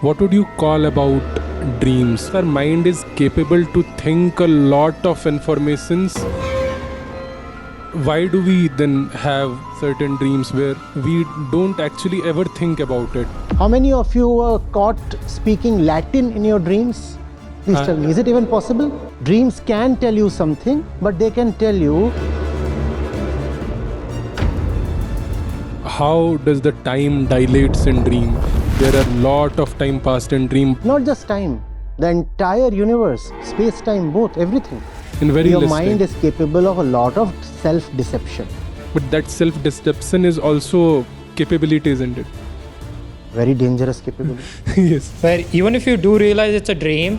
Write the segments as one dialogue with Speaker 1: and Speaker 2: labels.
Speaker 1: What would you call about dreams? Our mind is capable to think a lot of informations. Why do we then have certain dreams where we don't actually ever think about it?
Speaker 2: How many of you were caught speaking Latin in your dreams? Please tell me, is it even possible? Dreams can tell you something, but they can tell you.
Speaker 1: How does the time dilates in dream? There are a lot of time passed in dream.
Speaker 2: Not just time, the entire universe, space-time, both, everything.
Speaker 1: In very
Speaker 2: Your
Speaker 1: less
Speaker 2: mind
Speaker 1: time.
Speaker 2: is capable of a lot of self-deception.
Speaker 1: But that self-deception is also capability, isn't it?
Speaker 2: Very dangerous capability.
Speaker 1: Yes.
Speaker 3: Where even if you do realize it's a dream,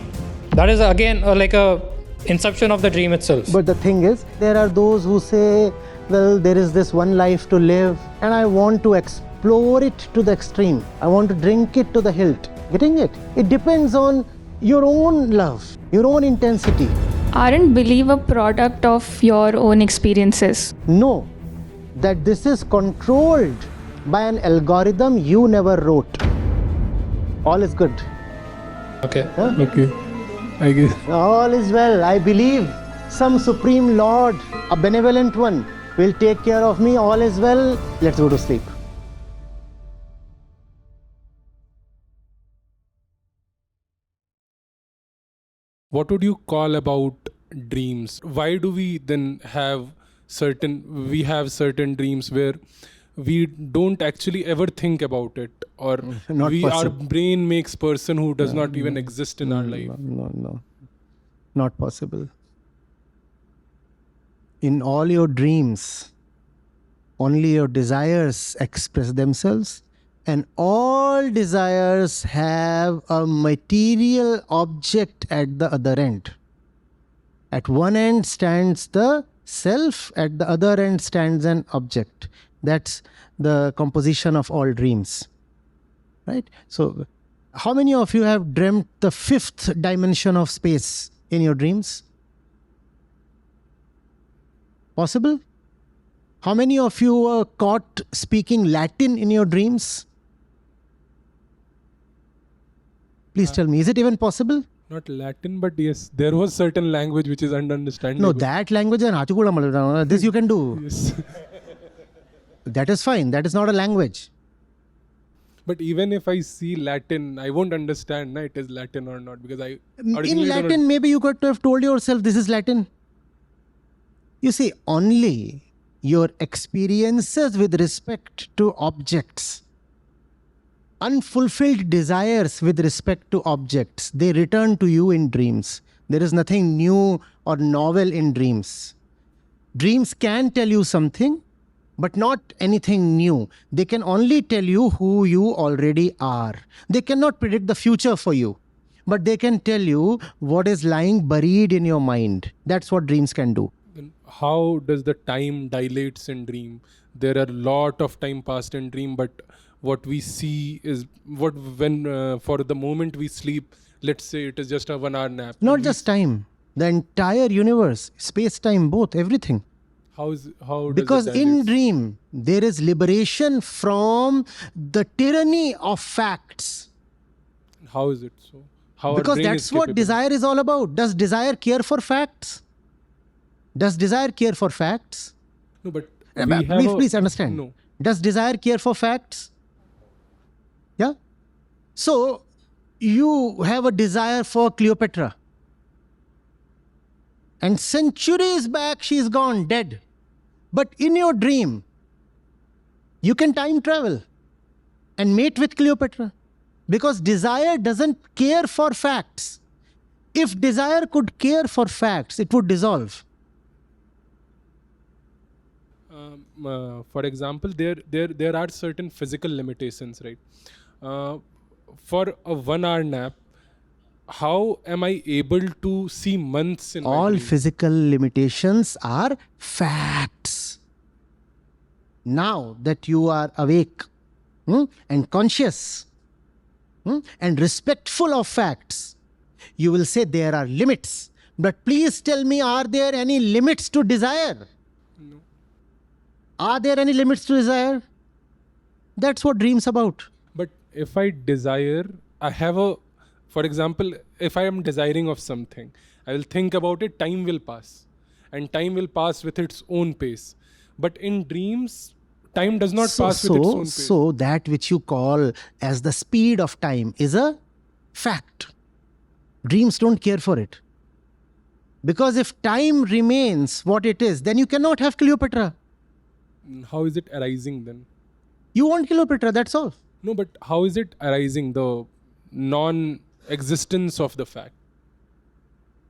Speaker 3: that is again like a inception of the dream itself.
Speaker 2: But the thing is, there are those who say, well, there is this one life to live and I want to explore it to the extreme. I want to drink it to the hilt. Getting it? It depends on your own love, your own intensity.
Speaker 4: Aren't belief a product of your own experiences?
Speaker 2: Know that this is controlled by an algorithm you never wrote. All is good.
Speaker 3: Okay.
Speaker 2: Huh?
Speaker 1: Okay. I guess.
Speaker 2: All is well. I believe some supreme lord, a benevolent one, will take care of me. All is well. Let's go to sleep.
Speaker 1: What would you call about dreams? Why do we then have certain dreams where we don't actually ever think about it, or
Speaker 2: Not
Speaker 1: our
Speaker 2: possible.
Speaker 1: brain makes person who does not even exist in our life?
Speaker 2: No. Not possible. In all your dreams, only your desires express themselves, and all desires have a material object at the other end. At one end stands the self, at the other end stands an object. That's the composition of all dreams. Right? So, how many of you have dreamt the fifth dimension of space in your dreams? Possible? How many of you were caught speaking Latin in your dreams? Please tell me, is it even possible?
Speaker 1: Not Latin, but yes, there was certain language which is understandable.
Speaker 2: No, that language, this you can do.
Speaker 1: Yes.
Speaker 2: That is fine. That is not a language.
Speaker 1: But even if I see Latin, I won't understand it is Latin or not, because I
Speaker 2: In
Speaker 1: originally don't
Speaker 2: Latin, maybe you could have told yourself this is Latin. You see, only your experiences with respect to objects, unfulfilled desires with respect to objects, they return to you in dreams. There is nothing new or novel in dreams. Dreams can tell you something, but not anything new. They can only tell you who you already are. They cannot predict the future for you, but they can tell you what is lying buried in your mind. That's what dreams can do.
Speaker 1: Then how does the time dilates in dream? There are a lot of time passed in dream, but what we see is when for the moment we sleep, let's say it is just a 1 hour nap.
Speaker 2: Not just time, the entire universe, space-time, both, everything.
Speaker 1: How does
Speaker 2: Because
Speaker 1: it
Speaker 2: in
Speaker 1: dilates?
Speaker 2: dream, there is liberation from the tyranny of facts.
Speaker 1: How is it so? How our
Speaker 2: Because
Speaker 1: brain
Speaker 2: that's
Speaker 1: is
Speaker 2: what
Speaker 1: capable?
Speaker 2: desire is all about. Does desire care for facts? Does desire care for facts?
Speaker 1: No, but
Speaker 2: Please understand.
Speaker 1: No.
Speaker 2: Does desire care for facts? Yeah? So, you have a desire for Cleopatra. And centuries back, she is gone, dead. But in your dream, you can time travel and mate with Cleopatra. Because desire doesn't care for facts. If desire could care for facts, it would dissolve.
Speaker 1: For example, there are certain physical limitations, right? For a 1 hour nap, how am I able to see months in my
Speaker 2: All
Speaker 1: dream?
Speaker 2: physical limitations are facts. Now that you are awake and conscious and respectful of facts, you will say there are limits. But please tell me, are there any limits to desire?
Speaker 1: No.
Speaker 2: Are there any limits to desire? That's what dreams about.
Speaker 1: But if I desire, I have a, for example, if I am desiring of something, I will think about it, time will pass. And time will pass with its own pace. But in dreams, time does not pass with its own pace.
Speaker 2: So that which you call as the speed of time is a fact. Dreams don't care for it. Because if time remains what it is, then you cannot have Cleopatra.
Speaker 1: How is it arising then?
Speaker 2: You want Cleopatra, that's all.
Speaker 1: No, but how is it arising, the non-existence of the fact?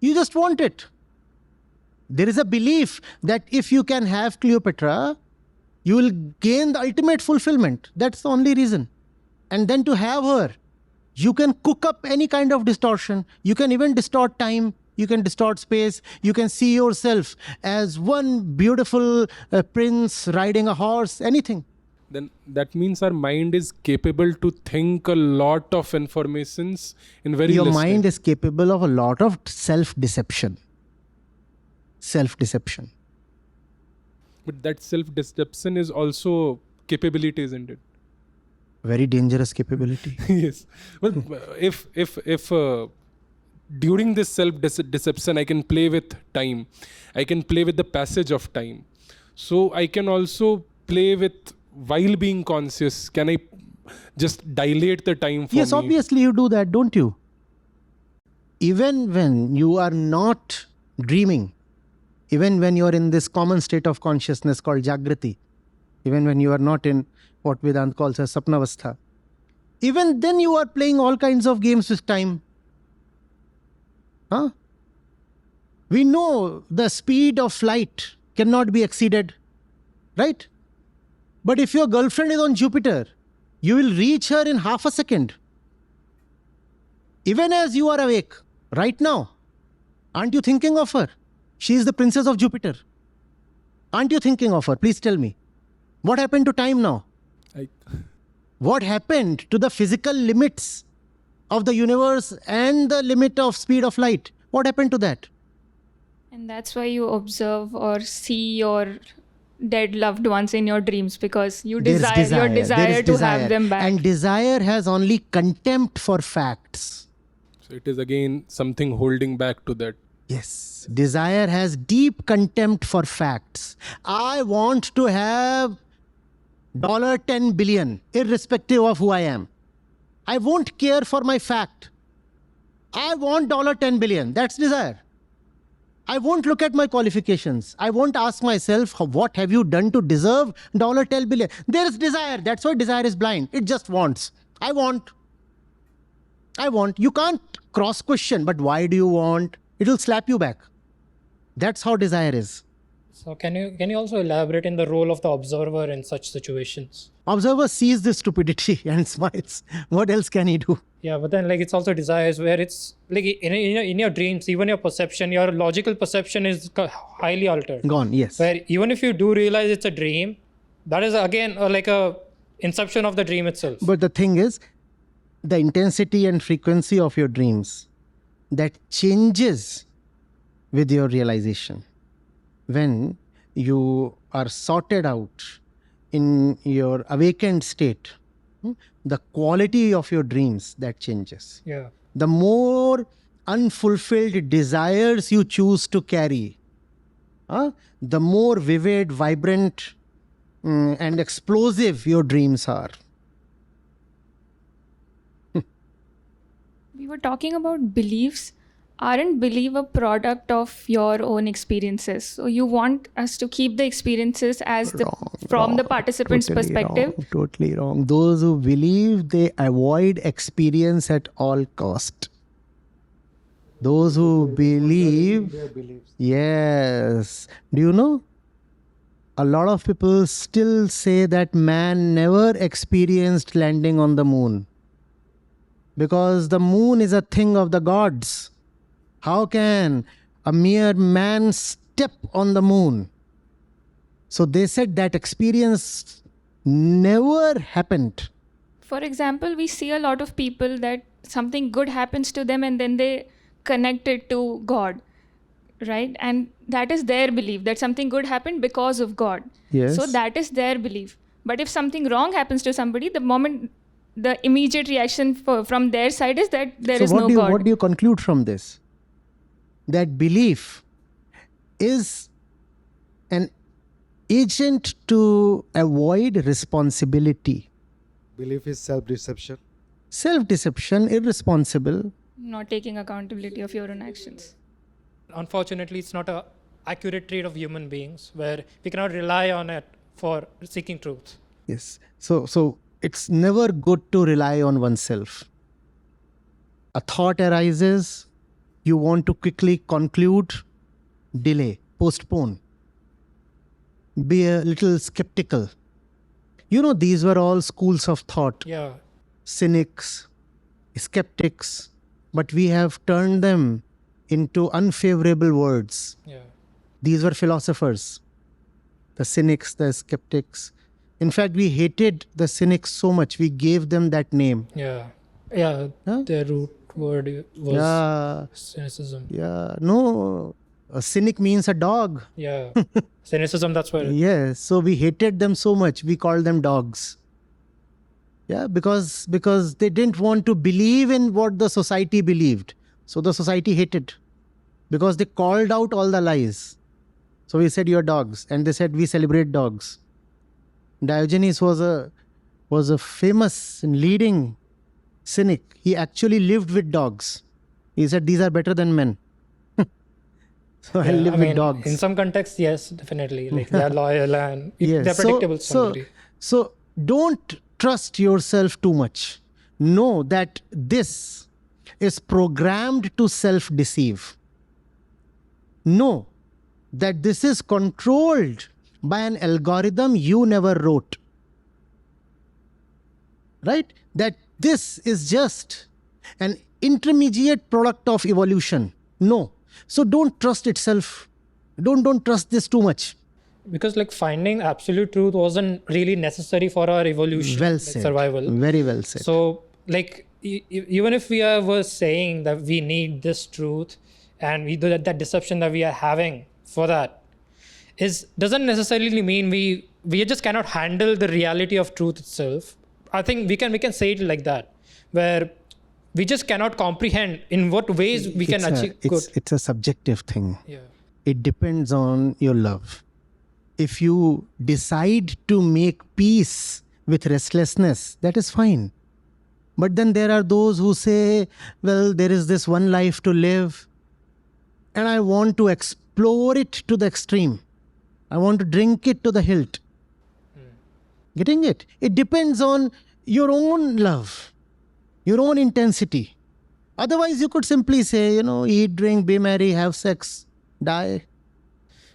Speaker 2: You just want it. There is a belief that if you can have Cleopatra, you will gain the ultimate fulfillment. That's the only reason. And then to have her, you can cook up any kind of distortion. You can even distort time. You can distort space. You can see yourself as one beautiful prince riding a horse, anything.
Speaker 1: Then that means our mind is capable to think a lot of informations in very
Speaker 2: Your
Speaker 1: less
Speaker 2: mind
Speaker 1: time.
Speaker 2: is capable of a lot of self-deception. Self-deception.
Speaker 1: But that self-deception is also capability, isn't it?
Speaker 2: Very dangerous capability.
Speaker 1: Yes. Well, if during this self-deception, I can play with time. I can play with the passage of time. So I can also play with, while being conscious, can I just dilate the time for
Speaker 2: Yes,
Speaker 1: me?
Speaker 2: obviously you do that, don't you? Even when you are not dreaming, even when you are in this common state of consciousness called Jagrati, even when you are not in what Vedanta calls as Sapnavastha, even then you are playing all kinds of games with time. Huh? We know the speed of light cannot be exceeded, right? But if your girlfriend is on Jupiter, you will reach her in half a second. Even as you are awake, right now, aren't you thinking of her? She is the princess of Jupiter. Aren't you thinking of her? Please tell me. What happened to time now? What happened to the physical limits of the universe and the limit of speed of light? What happened to that?
Speaker 4: And that's why you observe or see your dead loved ones in your dreams, because you
Speaker 2: There is
Speaker 4: desire your desire
Speaker 2: There is
Speaker 4: to
Speaker 2: desire.
Speaker 4: have them back.
Speaker 2: And desire has only contempt for facts.
Speaker 1: So it is again something holding back to that.
Speaker 2: Yes, desire has deep contempt for facts. I want to have $10 billion, irrespective of who I am. I won't care for my fact. I want $10 billion. That's desire. I won't look at my qualifications. I won't ask myself, what have you done to deserve $10 billion? There is desire. That's why desire is blind. It just wants. I want. You can't cross question, but why do you want? It will slap you back. That's how desire is.
Speaker 3: So can you also elaborate in the role of the observer in such situations?
Speaker 2: Observer sees this stupidity and smiles. What else can he do?
Speaker 3: Yeah, but then like it's also desires where it's like in your dreams, even your perception, your logical perception is highly altered.
Speaker 2: Gone, yes.
Speaker 3: Where even if you do realize it's a dream, that is again like a inception of the dream itself.
Speaker 2: But the thing is, the intensity and frequency of your dreams, that changes with your realization. When you are sorted out in your awakened state, the quality of your dreams, that changes.
Speaker 3: Yeah.
Speaker 2: The more unfulfilled desires you choose to carry, the more vivid, vibrant, and explosive your dreams are.
Speaker 4: We were talking about beliefs. Aren't belief a product of your own experiences? So you want us to keep the experiences as from the participant's perspective?
Speaker 2: Totally wrong. Those who believe, they avoid experience at all cost. Those who believe, yes. Do you know? A lot of people still say that man never experienced landing on the moon, because the moon is a thing of the gods. How can a mere man step on the moon? So they said that experience never happened.
Speaker 4: For example, we see a lot of people that something good happens to them and then they connect it to God, right? And that is their belief, that something good happened because of God.
Speaker 2: Yes.
Speaker 4: So that is their belief. But if something wrong happens to somebody, the moment the immediate reaction from their side is that there is
Speaker 2: so
Speaker 4: no God.
Speaker 2: what do you conclude from this? That belief is an agent to avoid responsibility.
Speaker 5: Belief is self-deception.
Speaker 2: Self-deception, irresponsible.
Speaker 4: Not taking accountability of your own actions.
Speaker 3: Unfortunately, it's not a accurate trait of human beings where we cannot rely on it for seeking truth.
Speaker 2: Yes. So it's never good to rely on oneself. A thought arises, you want to quickly conclude, delay, postpone. Be a little skeptical. These were all schools of thought.
Speaker 3: Yeah.
Speaker 2: Cynics, skeptics, but we have turned them into unfavorable words.
Speaker 3: Yeah.
Speaker 2: These were philosophers, the cynics, the skeptics. In fact, we hated the cynics so much, we gave them that name.
Speaker 3: Yeah.
Speaker 2: Huh?
Speaker 3: Their root word was
Speaker 2: Yeah,
Speaker 3: cynicism.
Speaker 2: yeah. No, a cynic means a dog.
Speaker 3: Yeah. Cynicism, that's where
Speaker 2: Yes, so we hated them so much, we called them dogs. Yeah, because they didn't want to believe in what the society believed. So the society hated, because they called out all the lies. So we said, you're dogs. And they said, we celebrate dogs. Diogenes was a famous and leading cynic. He actually lived with dogs. He said, these are better than men. So I live with dogs.
Speaker 3: In some contexts, yes, definitely. Like they're loyal and
Speaker 2: Yes.
Speaker 3: they're predictable to some degree.
Speaker 2: So don't trust yourself too much. Know that this is programmed to self-deceive. Know that this is controlled by an algorithm you never wrote. Right? That this is just an intermediate product of evolution. No. So don't trust itself. Don't trust this too much.
Speaker 3: Because like finding absolute truth wasn't really necessary for our evolution,
Speaker 2: Well
Speaker 3: like
Speaker 2: said.
Speaker 3: survival.
Speaker 2: Very well said.
Speaker 3: So like even if we were saying that we need this truth and we do that deception that we are having for that doesn't necessarily mean we just cannot handle the reality of truth itself. I think we can say it like that, where we just cannot comprehend in what ways we can achieve good.
Speaker 2: It's a subjective thing.
Speaker 3: Yeah.
Speaker 2: It depends on your love. If you decide to make peace with restlessness, that is fine. But then there are those who say, well, there is this one life to live, and I want to explore it to the extreme. I want to drink it to the hilt. Getting it? It depends on your own love, your own intensity. Otherwise, you could simply say, eat, drink, be merry, have sex, die.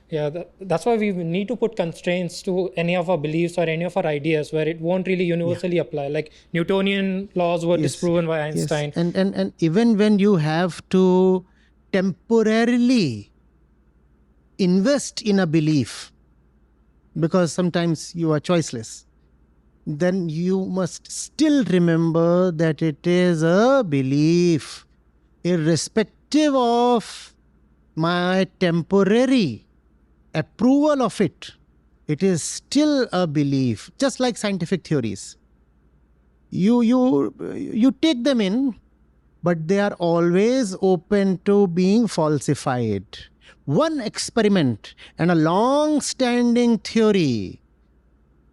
Speaker 3: Yeah, that's why we need to put constraints to any of our beliefs or any of our ideas where it won't really universally apply. Like Newtonian laws were disproven by Einstein.
Speaker 2: Yes. And even when you have to temporarily invest in a belief, because sometimes you are choiceless, then you must still remember that it is a belief, irrespective of my temporary approval of it. It is still a belief, just like scientific theories. You take them in, but they are always open to being falsified. One experiment and a long-standing theory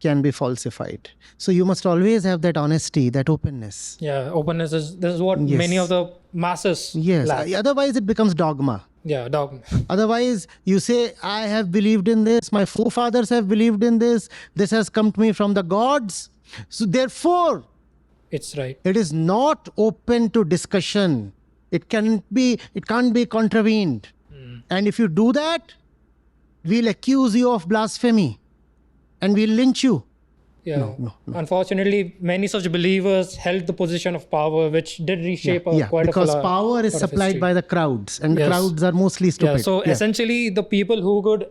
Speaker 2: can be falsified. So you must always have that honesty, that openness.
Speaker 3: Yeah, openness this is what
Speaker 2: Yes.
Speaker 3: many of the masses
Speaker 2: Yes.
Speaker 3: lack.
Speaker 2: Otherwise, it becomes dogma.
Speaker 3: Yeah, dogma.
Speaker 2: Otherwise, you say, I have believed in this, my forefathers have believed in this has come to me from the gods. So therefore,
Speaker 3: It's right.
Speaker 2: it is not open to discussion. It can't be contravened. And if you do that, we'll accuse you of blasphemy and we'll lynch you.
Speaker 3: Yeah.
Speaker 2: No.
Speaker 3: Unfortunately, many such believers held the position of power, which did reshape quite
Speaker 2: because
Speaker 3: a
Speaker 2: power is
Speaker 3: lot of
Speaker 2: supplied
Speaker 3: history.
Speaker 2: by the crowds, and the
Speaker 3: Yes.
Speaker 2: crowds are mostly stupid.
Speaker 3: Yeah, so essentially, the people who could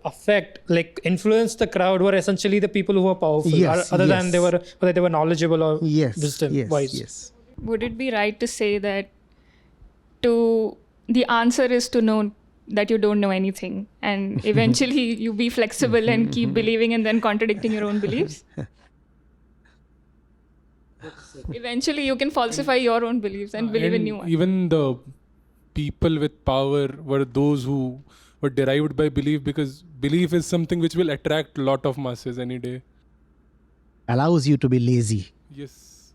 Speaker 3: influence the crowd were essentially the people who were powerful,
Speaker 2: Yes,
Speaker 3: other than
Speaker 2: yes.
Speaker 3: whether they were knowledgeable or
Speaker 2: yes,
Speaker 3: wisdom wise.
Speaker 2: yes.
Speaker 4: Would it be right to say that the answer is to know that you don't know anything, and eventually you be flexible and keep believing and then contradicting your own beliefs? Eventually, you can falsify your own beliefs and believe in
Speaker 1: And
Speaker 4: new ones.
Speaker 1: even the people with power were those who were derived by belief, because belief is something which will attract a lot of masses any day.
Speaker 2: Allows you to be lazy.
Speaker 1: Yes.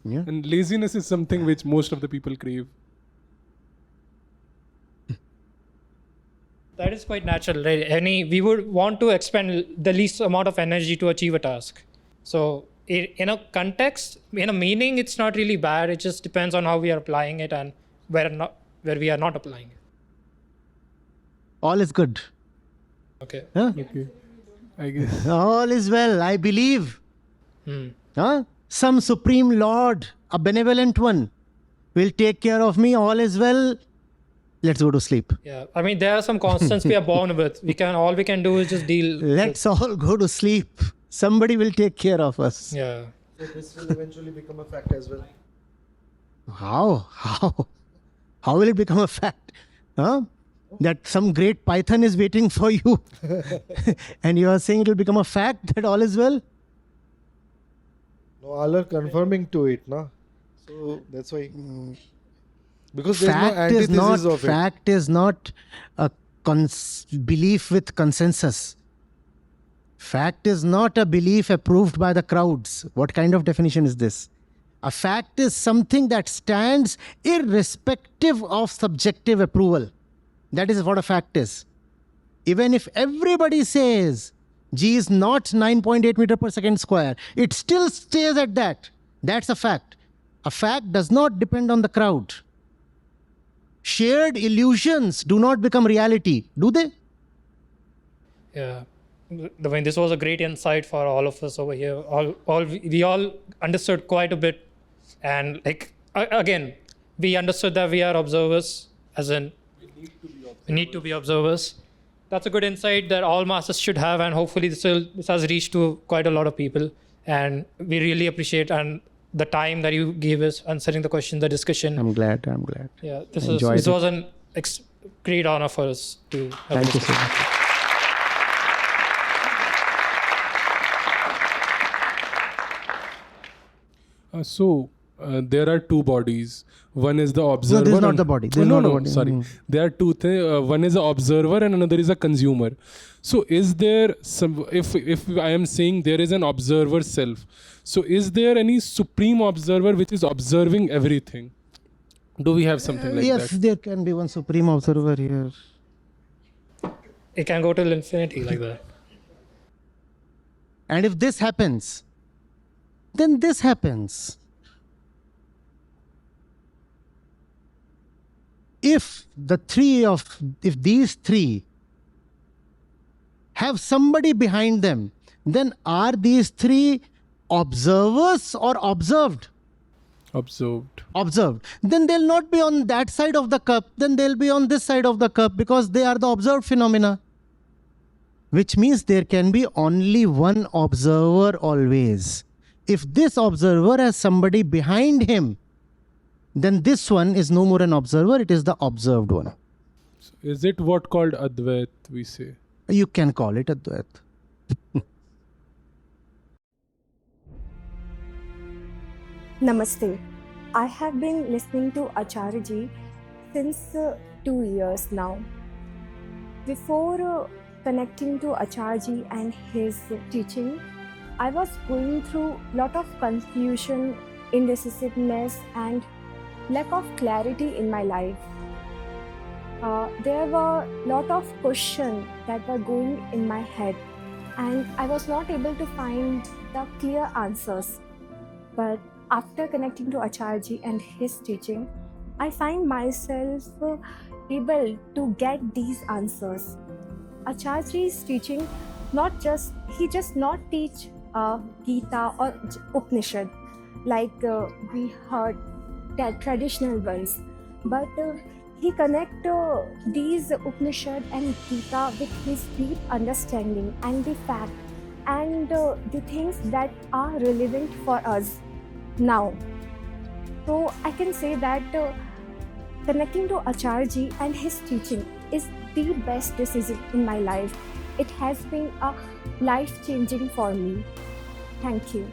Speaker 2: Yeah.
Speaker 1: And laziness is something which most of the people crave.
Speaker 3: That is quite natural, right? We would want to expend the least amount of energy to achieve a task. So in a context, in a meaning, it's not really bad. It just depends on how we are applying it and where we are not applying it.
Speaker 2: All is good.
Speaker 3: Okay.
Speaker 2: Huh?
Speaker 1: Okay. I guess.
Speaker 2: All is well, I believe. Huh? Some supreme Lord, a benevolent one, will take care of me. All is well. Let's go to sleep.
Speaker 3: Yeah. I mean, there are some constants we are born with. All we can do is just deal.
Speaker 2: Let's all go to sleep. Somebody will take care of us.
Speaker 3: Yeah.
Speaker 5: So this will eventually become a fact as well.
Speaker 2: How? How will it become a fact? Huh? That some great python is waiting for you. And you are saying it will become a fact that all is well?
Speaker 5: No, all are confirming to it, no? So that's why. Because there's no antithesis of it.
Speaker 2: Fact is not a belief with consensus. Fact is not a belief approved by the crowds. What kind of definition is this? A fact is something that stands irrespective of subjective approval. That is what a fact is. Even if everybody says G is not 9.8 meter per second square, it still stays at that. That's a fact. A fact does not depend on the crowd. Shared illusions do not become reality, do they?
Speaker 3: Yeah. I mean, this was a great insight for all of us over here. We all understood quite a bit, and again, we understood that we are observers, as in we need to be observers. That's a good insight that all masters should have, and hopefully this has reached to quite a lot of people. And we really appreciate the time that you gave us answering the question, the discussion.
Speaker 2: I'm glad.
Speaker 3: Yeah, this
Speaker 2: Enjoyed
Speaker 3: was an great honor for us to have
Speaker 2: Thank
Speaker 3: this
Speaker 2: you so much.
Speaker 1: There are two bodies. One is the observer.
Speaker 2: No, this is not
Speaker 1: and-
Speaker 2: the body. This is
Speaker 1: no,
Speaker 2: not a
Speaker 1: no,
Speaker 2: body.
Speaker 1: sorry. There are two things. One is an observer and another is a consumer. So is there some? If I am saying there is an observer self, so is there any supreme observer which is observing everything? Do we have something like
Speaker 2: Yes,
Speaker 1: that?
Speaker 2: there can be one supreme observer here.
Speaker 3: It can go till infinity like that.
Speaker 2: And if this happens, then this happens. If these three have somebody behind them, then are these three observers or observed?
Speaker 1: Observed.
Speaker 2: Observed. Then they'll not be on that side of the cup, then they'll be on this side of the cup, because they are the observed phenomena. Which means there can be only one observer always. If this observer has somebody behind him, then this one is no more an observer, it is the observed one.
Speaker 1: So is it what called Advait we say?
Speaker 2: You can call it Advait.
Speaker 6: Namaste. I have been listening to Acharya ji since 2 years now. Before connecting to Acharya ji and his teaching, I was going through a lot of confusion, indecisiveness, and lack of clarity in my life. There were a lot of questions that were going in my head, and I was not able to find the clear answers. But after connecting to Acharya ji and his teaching, I find myself able to get these answers. Acharya ji's teaching, he just not teach Gita or Upanishad like we heard that traditional ones, but he connect these Upanishad and Gita with his deep understanding and the fact and the things that are relevant for us now. So I can say that connecting to Acharya ji and his teaching is the best decision in my life. It has been a life-changing for me. Thank you.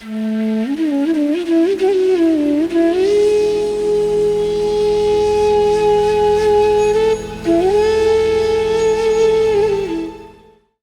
Speaker 3: it.